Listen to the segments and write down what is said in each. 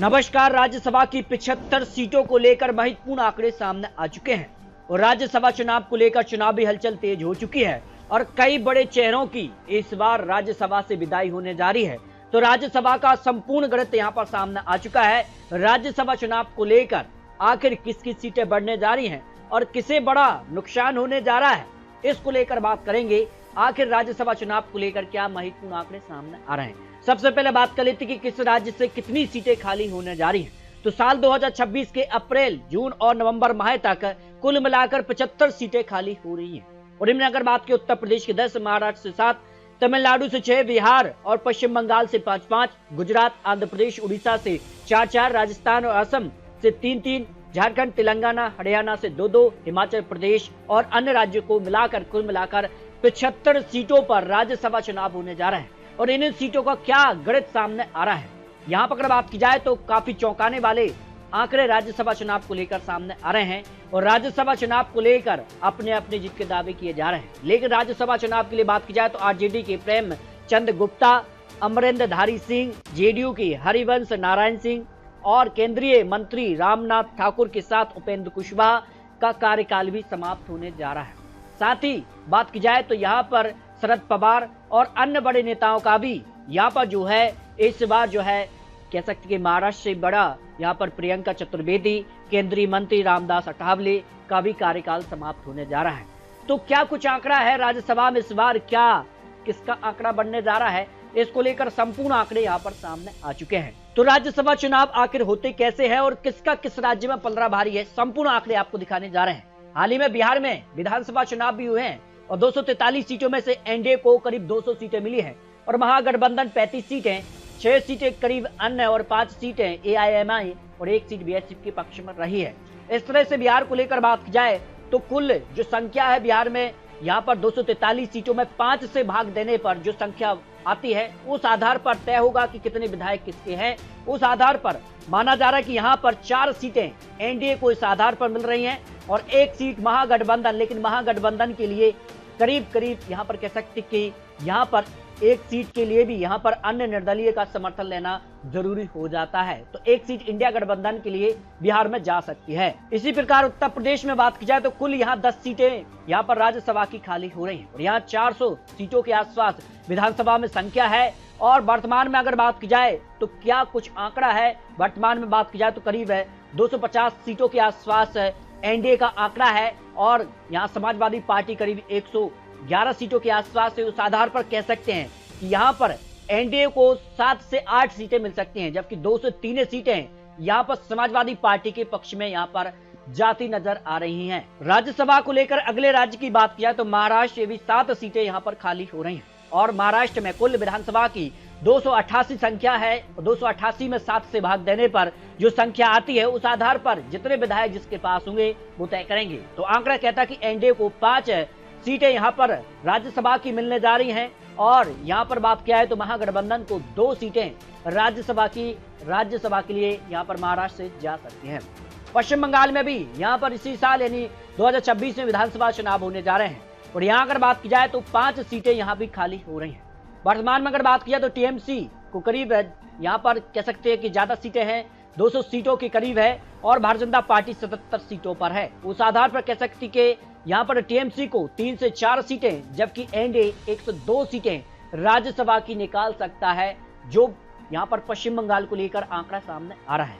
नमस्कार। राज्यसभा की 75 सीटों को लेकर महत्वपूर्ण आंकड़े सामने आ चुके हैं और राज्यसभा चुनाव को लेकर चुनावी हलचल तेज हो चुकी है और कई बड़े चेहरों की इस बार राज्यसभा से विदाई होने जा रही है। तो राज्यसभा का संपूर्ण गणित यहां पर सामने आ चुका है। राज्यसभा चुनाव को लेकर आखिर किस सीटें बढ़ने जा रही हैं और किसे बड़ा नुकसान होने जा रहा है, इसको लेकर बात करेंगे। आखिर राज्यसभा चुनाव को लेकर क्या महत्वपूर्ण आंकड़े सामने आ रहे हैं। सबसे पहले बात कर लेते कि किस राज्य से कितनी सीटें खाली होने जा रही हैं। तो साल 2026 के अप्रैल, जून और नवंबर माह तक कुल मिलाकर 75 सीटें खाली हो रही हैं। और इनमें अगर बात की उत्तर प्रदेश के 10, महाराष्ट्र से 7, तमिलनाडु से 6, बिहार और पश्चिम बंगाल से 5-5, गुजरात, आंध्र प्रदेश, उड़ीसा से 4-4, राजस्थान और असम से 3-3, झारखंड, तेलंगाना, हरियाणा से 2-2, हिमाचल प्रदेश और अन्य राज्यों को मिलाकर कुल मिलाकर 75 सीटों पर राज्यसभा चुनाव होने जा रहा है। और इन सीटों का क्या गणित सामने आ रहा है, यहाँ पर अगर बात की जाए तो काफी चौंकाने वाले आंकड़े राज्यसभा चुनाव को लेकर सामने आ रहे हैं। और राज्यसभा चुनाव को लेकर अपने अपने जीत के दावे किए जा रहे हैं। लेकिन राज्यसभा चुनाव के लिए बात की जाए तो आरजेडी के प्रेम चंद गुप्ता, अमरेंद्र धारी सिंह, जेडीयू की हरिवंश नारायण सिंह और केंद्रीय मंत्री रामनाथ ठाकुर के साथ उपेंद्र कुशवाहा का कार्यकाल भी समाप्त होने जा रहा है। साथ ही बात की जाए तो यहाँ पर शरद पवार और अन्य बड़े नेताओं का भी यहाँ पर जो है इस बार जो है कह सकते कि महाराष्ट्र से बड़ा यहाँ पर प्रियंका चतुर्वेदी, केंद्रीय मंत्री रामदास अठावले का भी कार्यकाल समाप्त होने जा रहा है। तो क्या कुछ आंकड़ा है राज्यसभा में इस बार, क्या किसका आंकड़ा बढ़ने जा रहा है, इसको लेकर संपूर्ण आंकड़े यहाँ पर सामने आ चुके हैं। तो राज्यसभा चुनाव आखिर होते कैसे हैं और किसका किस राज्य में पलड़ा भारी है, संपूर्ण आंकड़े आपको दिखाने जा रहे हैं। हाल ही में बिहार में विधानसभा चुनाव भी हुए हैं और 243 सीटों में से एनडीए को करीब 200 सीटें मिली हैं और महागठबंधन 35 सीटें, 6 सीटें करीब अन्य और 5 सीटें एआईएमआई और 1 सीट बीएसपी के पक्ष में रही है। इस तरह से बिहार को लेकर बात की जाए तो कुल जो संख्या है बिहार में, यहाँ पर 243 सीटों में 5 से भाग देने पर जो संख्या आती है उस आधार पर तय होगा कि कितने विधायक किसके हैं। उस आधार पर माना जा रहा है कि यहाँ पर 4 सीटें एनडीए को इस आधार पर मिल रही हैं और 1 सीट महागठबंधन। लेकिन महागठबंधन के लिए करीब यहाँ पर कह सकते कि यहाँ पर 1 सीट के लिए भी यहाँ पर अन्य निर्दलीय का समर्थन लेना जरूरी हो जाता है। तो 1 सीट इंडिया गठबंधन के लिए बिहार में जा सकती है। इसी प्रकार उत्तर प्रदेश में बात की जाए तो कुल यहाँ 10 सीटें यहाँ पर राज्यसभा की खाली हो रही हैं और यहाँ 400 सीटों के आसपास विधानसभा में संख्या है। और वर्तमान में अगर बात की जाए तो क्या कुछ आंकड़ा है, वर्तमान में बात की जाए तो करीब है 250 सीटों के आसपास एनडीए का आंकड़ा है और यहाँ समाजवादी पार्टी करीब 111 सीटों के आसपास है। उस आधार पर कह सकते हैं कि यहाँ पर एनडीए को 7 से 8 सीटें मिल सकती हैं, जबकि 2 से 3 सीटें यहाँ पर समाजवादी पार्टी के पक्ष में यहाँ पर जाती नजर आ रही हैं। राज्यसभा को लेकर अगले राज्य की बात किया तो महाराष्ट्र भी 7 सीटें यहाँ पर खाली हो रही हैं और महाराष्ट्र में कुल विधानसभा की 288 संख्या है। 288 में 7 से भाग देने पर जो संख्या आती है उस आधार पर जितने विधायक जिसके पास होंगे वो तय करेंगे। तो आंकड़ा कहता है कि एनडीए को 5 सीटें यहाँ पर राज्यसभा की मिलने जा रही हैं और यहाँ पर बात किया है तो महागठबंधन को 2 सीटें राज्यसभा के लिए यहाँ पर महाराष्ट्र से जा सकती हैं। पश्चिम बंगाल में भी यहाँ पर इसी साल यानी 2026 में विधानसभा चुनाव होने जा रहे हैं और यहाँ अगर बात की जाए तो 5 सीटें यहाँ भी खाली हो रही हैं। वर्तमान में अगर बात किया तो टीएमसी को करीब यहाँ पर कह सकते हैं कि ज्यादा सीटें हैं, 200 सीटों के करीब है और भारतीय जनता पार्टी 77 सीटों पर है। उस आधार पर कह सकती कि यहाँ पर टीएमसी को 3 से 4 सीटें जबकि एनडीए 102 सीटें राज्यसभा की निकाल सकता है, जो यहाँ पर पश्चिम बंगाल को लेकर आंकड़ा सामने आ रहा है।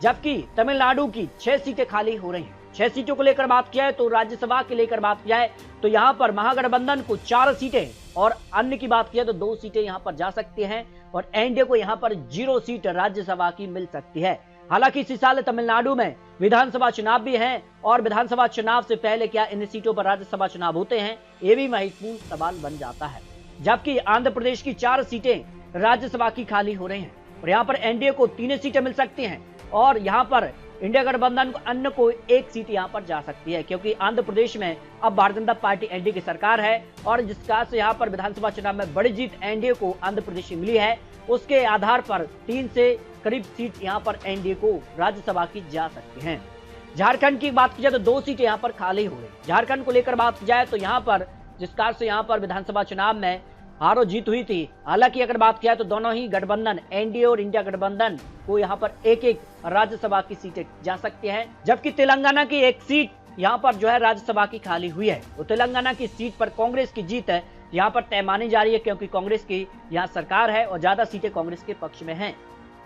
जबकि तमिलनाडु की 6 सीटें खाली हो रही हैं। 6 सीटों को लेकर बात किया है तो राज्यसभा के लेकर बात किया है तो यहाँ पर महागठबंधन को 4 सीटें और अन्य की बात किया तो 2 सीटें यहाँ पर जा सकती हैं और एनडीए को यहाँ पर 0 सीट राज्यसभा की मिल सकती है। हालांकि इसी साल तमिलनाडु में विधानसभा चुनाव भी हैं और विधानसभा चुनाव से पहले क्या इन सीटों पर राज्यसभा चुनाव होते हैं, ये भी महत्वपूर्ण सवाल बन जाता है। जबकि आंध्र प्रदेश की 4 सीटें राज्यसभा की खाली हो रही हैं और यहाँ पर एनडीए को 3 सीटें मिल सकती हैं और यहाँ पर इंडिया गठबंधन को अन्य को 1 सीट यहाँ पर जा सकती है, क्योंकि आंध्र प्रदेश में अब भारतीय जनता पार्टी एनडीए की सरकार है और जिसका से यहाँ पर विधानसभा चुनाव में बड़ी जीत एनडीए को आंध्र प्रदेश में मिली है, उसके आधार पर 3 से करीब सीट यहाँ पर एनडीए को राज्यसभा की जा सकती हैं। झारखंड की बात की जाए तो 2 सीटें यहाँ पर खाली हो रही। झारखंड को लेकर बात की जाए तो यहाँ पर जिस कार से यहाँ पर विधानसभा चुनाव में हारो जीत हुई थी। हालांकि अगर बात किया तो दोनों ही गठबंधन एनडीए और इंडिया गठबंधन को यहाँ पर एक एक राज्यसभा की सीटें जा सकती हैं, जबकि तेलंगाना की एक सीट यहाँ पर जो है राज्यसभा की खाली हुई है। तो तेलंगाना की सीट पर कांग्रेस की जीत है यहाँ पर तय मानी जा रही है, क्योंकि कांग्रेस की यहाँ सरकार है और ज्यादा सीटें कांग्रेस के पक्ष में हैं।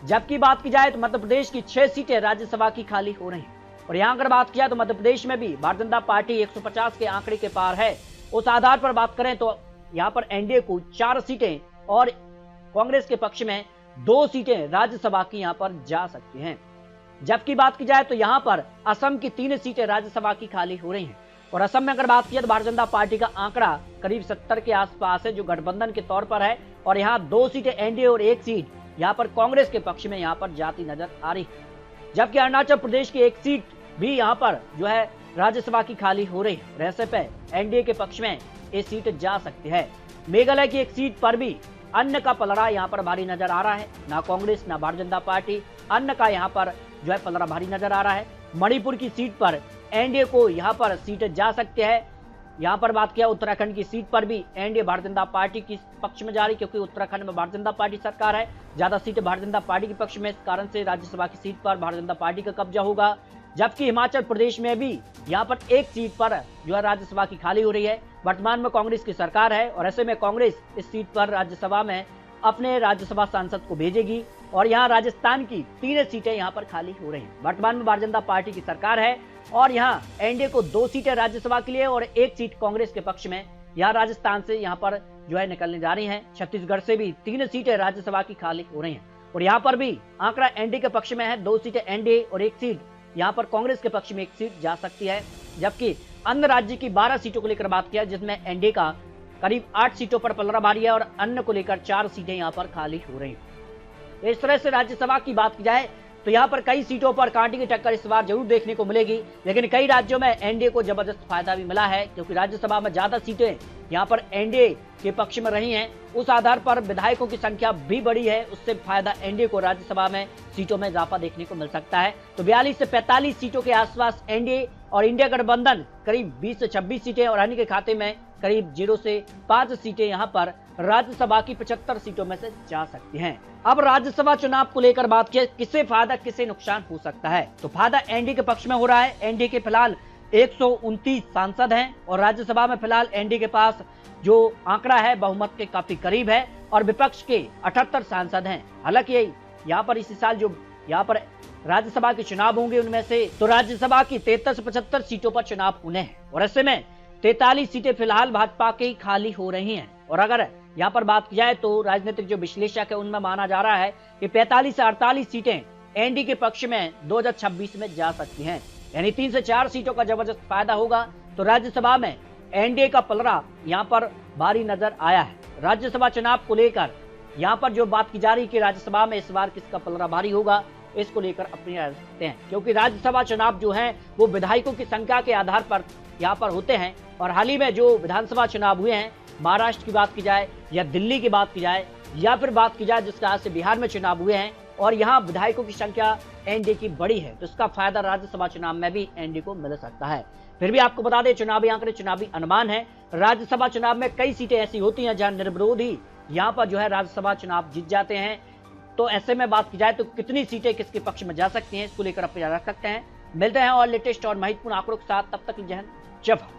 जबकि बात की जाए तो मध्य प्रदेश की 6 सीटें राज्यसभा की खाली हो रही हैं। और यहाँ अगर बात किया तो मध्य प्रदेश में भी भारतीय जनता पार्टी 150 के आंकड़े के पार है। उस आधार पर बात करें तो यहाँ पर एनडीए को 4 सीटें और कांग्रेस के पक्ष में 2 सीटें राज्यसभा की यहाँ पर जा सकती हैं। जबकि बात की जाए तो यहाँ पर असम की 3 सीटें राज्यसभा की खाली हो रही हैं। और असम में अगर बात किया तो भारतीय जनता पार्टी का आंकड़ा करीब 70 के आसपास है, जो गठबंधन के तौर पर है। और यहाँ 2 सीटें एनडीए और 1 सीट यहाँ पर कांग्रेस के पक्ष में यहाँ पर जाती नजर आ रही है। जबकि अरुणाचल प्रदेश की 1 सीट भी यहाँ पर जो है राज्यसभा की खाली हो रही है। ऐसे पे एनडीए के पक्ष में ये सीट जा सकती है। मेघालय की 1 सीट पर भी अन्य का पलड़ा यहाँ पर भारी नजर आ रहा है। ना कांग्रेस ना भारतीय जनता पार्टी, अन्य का यहाँ पर जो है पलड़ा भारी नजर आ रहा है। मणिपुर की सीट पर एनडीए को यहाँ पर सीट जा सकती है। यहाँ पर बात किया उत्तराखंड की सीट पर भी एनडीए भारतीय जनता पार्टी की पक्ष में जा रही, क्योंकि उत्तराखंड में भारतीय जनता पार्टी सरकार है, ज्यादा सीटें भारतीय जनता पार्टी के पक्ष में, इस कारण से राज्यसभा की सीट पर भारतीय जनता पार्टी का कब्जा होगा। जबकि हिमाचल प्रदेश में भी यहाँ पर 1 सीट पर जो है राज्यसभा की खाली हो रही है। वर्तमान में कांग्रेस की सरकार है और ऐसे में कांग्रेस इस सीट पर राज्यसभा में अपने राज्यसभा सांसद को भेजेगी। और यहाँ राजस्थान की 3 सीटें यहाँ पर खाली हो रही हैं। वर्तमान में भारतीय जनता पार्टी की सरकार है और यहाँ एनडीए को 2 सीटें राज्यसभा के लिए और 1 सीट कांग्रेस के पक्ष में यहाँ राजस्थान से यहाँ पर जो है निकलने जा रही है। छत्तीसगढ़ से भी 3 सीटें राज्यसभा की खाली हो रही हैं। और यहाँ पर भी आंकड़ा एनडीए के पक्ष में है, 2 सीटें एनडीए और 1 सीट यहाँ पर कांग्रेस के पक्ष में 1 सीट जा सकती है। जबकि अन्य राज्य की 12 सीटों को लेकर बात किया, जिसमें एनडीए का करीब 8 सीटों पर पलड़ा भारी है और अन्य को लेकर 4 सीटें यहाँ पर खाली हो रही हैं। इस तरह से राज्यसभा की बात की जाए तो यहाँ पर कई सीटों पर कांटे की टक्कर इस बार जरूर देखने को मिलेगी, लेकिन कई राज्यों में एनडीए को जबरदस्त फायदा भी मिला है, क्योंकि राज्यसभा में ज्यादा सीटें यहाँ पर एनडीए के पक्ष में रही हैं। उस आधार पर विधायकों की संख्या भी बढ़ी है, उससे फायदा एनडीए को राज्यसभा में सीटों में इजाफा देखने को मिल सकता है। तो 42 से 45 सीटों के आसपास एनडीए और इंडिया गठबंधन करीब 20 से 26 सीटें और अन्य के खाते में करीब 0 से 5 सीटें यहाँ पर राज्यसभा की 75 सीटों में से जा सकती हैं। अब राज्यसभा चुनाव को लेकर बात की, किसे फायदा किसे नुकसान हो सकता है, तो फायदा एनडीए के पक्ष में हो रहा है। एनडीए के फिलहाल 129 सांसद हैं और राज्यसभा में फिलहाल एनडीए के पास जो आंकड़ा है बहुमत के काफी करीब है और विपक्ष के 78 सांसद हैं। हालांकि यहाँ पर इसी साल जो यहाँ पर राज्यसभा के चुनाव होंगे, उनमें से तो राज्यसभा की 73 से 75 सीटों पर चुनाव होने हैं और ऐसे में 43 सीटें फिलहाल भाजपा की खाली हो रही हैं। और अगर यहाँ पर बात की जाए तो राजनीतिक जो विश्लेषक है उनमें माना जा रहा है कि 45 से 48 सीटें एनडीए के पक्ष में 2026 में जा सकती हैं, यानी 3 से 4 सीटों का जबरदस्त फायदा होगा। तो राज्यसभा में एनडीए का पलड़ा यहाँ पर भारी नजर आया है। राज्यसभा चुनाव को लेकर यहाँ पर जो बात की जा रही है कि राज्यसभा में इस बार किसका पलड़ा भारी होगा, इसको लेकर अपनी राय रखते हैं, क्योंकि राज्यसभा चुनाव जो है वो विधायकों की संख्या के आधार पर यहाँ पर होते हैं। और हाल ही में जो विधानसभा चुनाव हुए हैं, महाराष्ट्र की बात की जाए या दिल्ली की बात की जाए या फिर बात की जाए जिस तरह से बिहार में चुनाव हुए हैं और यहाँ विधायकों की संख्या एनडीए की बड़ी है, तो इसका फायदा राज्यसभा चुनाव में भी एनडीए को मिल सकता है। फिर भी आपको बता दें, चुनावी आंकड़े चुनावी अनुमान है, राज्यसभा चुनाव में कई सीटें ऐसी होती हैं जहां निर्विरोध ही यहाँ पर जो है राज्यसभा चुनाव जीत जाते हैं। तो ऐसे में बात की जाए तो कितनी सीटें किसके पक्ष में जा सकती हैं, इसको लेकर आप रख सकते हैं। मिलते हैं और लेटेस्ट और महत्वपूर्ण आंकड़ों के साथ, तब तक जय हिंद जय भारत।